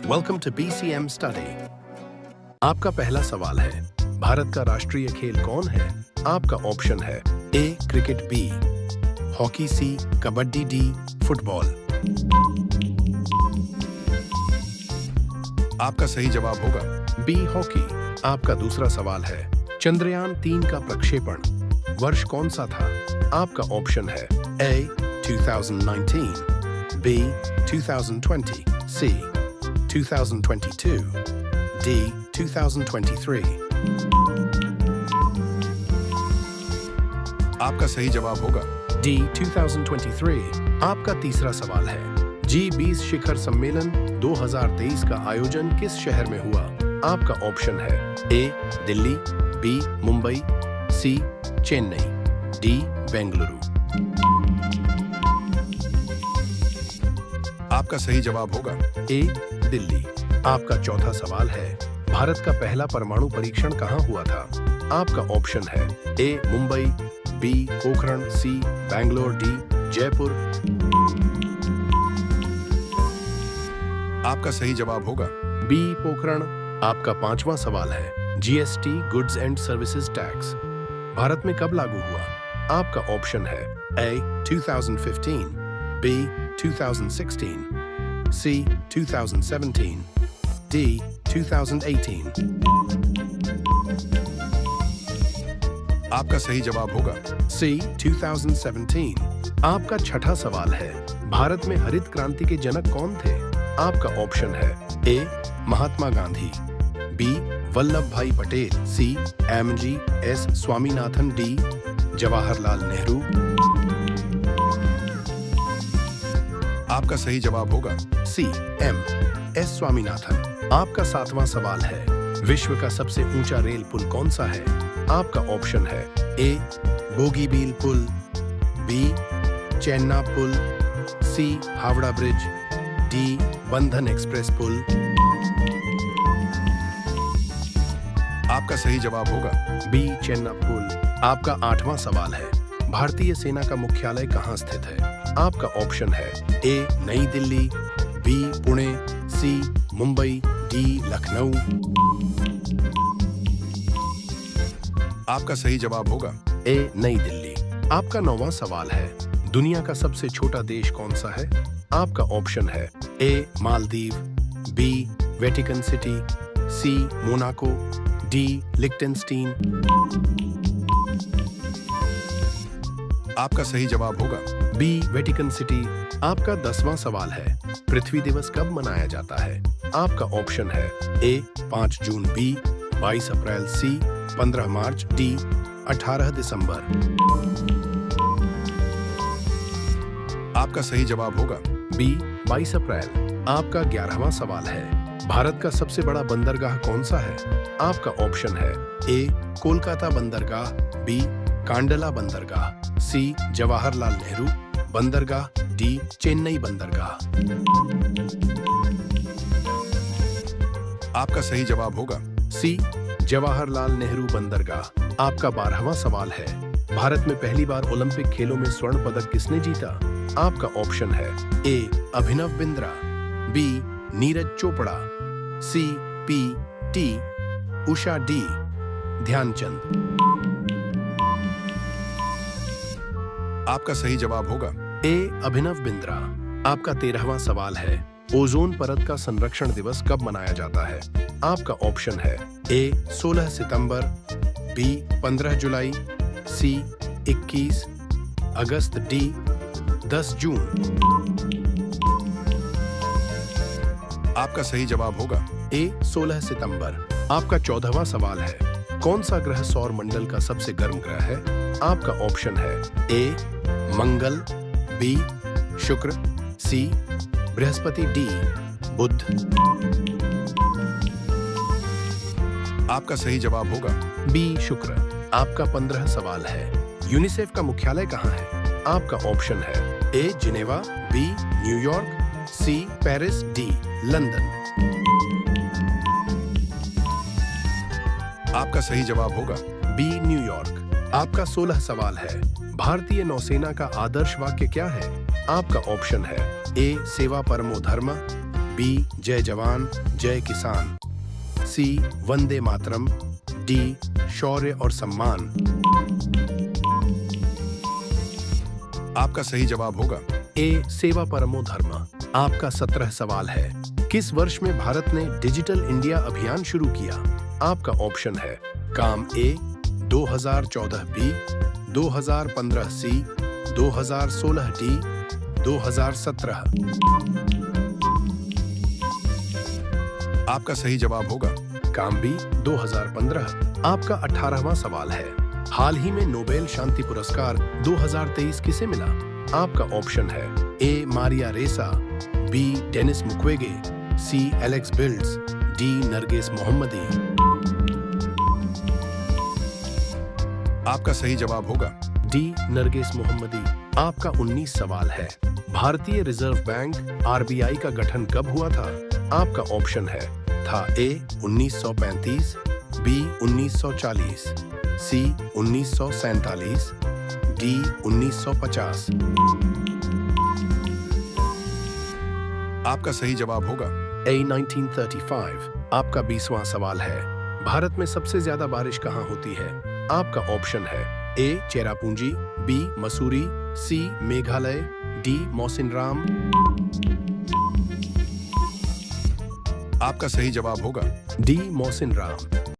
Welcome to BCM study. आपका पहला सवाल है, भारत का राष्ट्रीय खेल कौन है? आपका ऑप्शन है ए क्रिकेट, बी हॉकी, सी कबड्डी, डी फुटबॉल। आपका सही जवाब होगा बी हॉकी। आपका दूसरा सवाल है, चंद्रयान 3 का प्रक्षेपण वर्ष कौन सा था? आपका ऑप्शन है ए 2019, बी 2020, सी 2022, डी 2023। आपका सही जवाब होगा डी 2023। आपका तीसरा सवाल है, G20 शिखर सम्मेलन 2023 का आयोजन किस शहर में हुआ? आपका ऑप्शन है ए दिल्ली, बी मुंबई, सी चेन्नई, डी बेंगलुरु। आपका सही जवाब होगा ए दिल्ली। आपका चौथा सवाल है, भारत का पहला परमाणु परीक्षण कहाँ हुआ था? आपका ऑप्शन है ए मुंबई, बी पोखरण, सी बैंगलोर, डी जयपुर। आपका सही जवाब होगा बी पोखरण। आपका पांचवा सवाल है, GST goods and services tax Bharat में कब लागू हुआ? आपका ऑप्शन है ए 2015, बी 2016, सी 2017, डी 2018। आपका सही जवाब होगा सी 2017। आपका छठा सवाल है, भारत में हरित क्रांति के जनक कौन थे? आपका ऑप्शन है ए महात्मा गांधी, बी वल्लभ भाई पटेल, सी MGS स्वामीनाथन, डी जवाहरलाल नेहरू। आपका सही जवाब होगा सी MS स्वामीनाथन। आपका सातवां सवाल है, विश्व का सबसे ऊंचा रेल पुल कौन सा है? आपका ऑप्शन है ए बोगीबील पुल, बी चेन्ना पुल, सी हावड़ा ब्रिज, डी बंधन एक्सप्रेस पुल। आपका सही जवाब होगा बी चेन्ना पुल। आपका आठवां सवाल है, भारतीय सेना का मुख्यालय कहाँ स्थित है? आपका ऑप्शन है ए नई दिल्ली, बी पुणे, सी मुंबई, डी लखनऊ। आपका सही जवाब होगा ए नई दिल्ली। आपका नौवां सवाल है, दुनिया का सबसे छोटा देश कौन सा है? आपका ऑप्शन है ए मालदीव, बी वेटिकन सिटी, सी मोनाको, डी लिक्टेनस्टीन। आपका सही जवाब होगा बी वेटिकन सिटी। आपका 10वां सवाल है, पृथ्वी दिवस कब मनाया जाता है? आपका ऑप्शन है ए 5 जून, बी 22 अप्रैल, सी 15 मार्च, डी 18 दिसंबर। आपका सही जवाब होगा बी 22 अप्रैल। आपका 11वां सवाल है, भारत का सबसे बड़ा बंदरगाह कौन सा है? आपका ऑप्शन है ए कोलकाता बंदरगाह, बी कांडला बंदरगाह, सी जवाहरलाल नेहरू बंदरगाह, डी चेन्नई बंदरगाह। आपका सही जवाब होगा सी जवाहरलाल नेहरू बंदरगाह। आपका 12वां सवाल है, भारत में पहली बार ओलंपिक खेलों में स्वर्ण पदक किसने जीता? आपका ऑप्शन है ए अभिनव बिंद्रा, बी नीरज चोपड़ा, सी PT उषा, डी ध्यानचंद। आपका सही जवाब होगा ए अभिनव बिंद्रा। आपका 13वां सवाल है, ओजोन परत का संरक्षण दिवस कब मनाया जाता है? आपका ऑप्शन है ए 16 सितंबर, बी 15 जुलाई, सी 21 अगस्त, डी 10 जून। आपका सही जवाब होगा ए 16 सितंबर। आपका 14वां सवाल है, कौन सा ग्रह सौर मंडल का सबसे गर्म ग्रह है? आपका ऑप्शन है ए मंगल, बी शुक्र, सी बृहस्पति, डी बुध। आपका सही जवाब होगा बी शुक्र। आपका 15 सवाल है, यूनिसेफ का मुख्यालय कहाँ है? आपका ऑप्शन है A Geneva, B New York, C Paris, D London. आपका सही जवाब होगा बी न्यूयॉर्क। आपका 16 सवाल है, भारतीय नौसेना का आदर्श वाक्य क्या है? आपका ऑप्शन है ए सेवा परमो धर्म, बी जय जवान जय किसान, सी वंदे मातरम, डी शौर्य और सम्मान। आपका सही जवाब होगा ए सेवा परमो धर्म। आपका 17 सवाल है। किस वर्ष में भारत ने डिजिटल इंडिया अभियान शुरू किया? आपका ऑप्शन है काम ए 2014 बी, 2015 सी, 2016 डी, 2017। आपका सही जवाब होगा काम बी 2015। आपका 18वां सवाल है। हाल ही में नोबेल शांति पुरस्कार 2023 किसे मिला? आपका ऑप्शन है ए मारिया रेसा, बी डेनिस मुक्वेगे, सी एलेक्स बिल्ड्स, डी नरगिस मोहम्मदी। आपका सही जवाब होगा डी नरगिस मोहम्मदी। आपका 19 सवाल है। भारतीय रिजर्व बैंक आरबीआई का गठन कब हुआ था? आपका ऑप्शन है था ए 1935, बी 1940, सी 1947, डी 1950। आपका सही जवाब होगा ए 1935। आपका 20वां सवाल है। भारत में सबसे ज्यादा बारिश कहाँ होती है? आपका ऑप्शन है ए चेरापूंजी, बी मसूरी, सी मेघालय, डी मौसिनराम। आपका सही जवाब होगा डी मौसिनराम।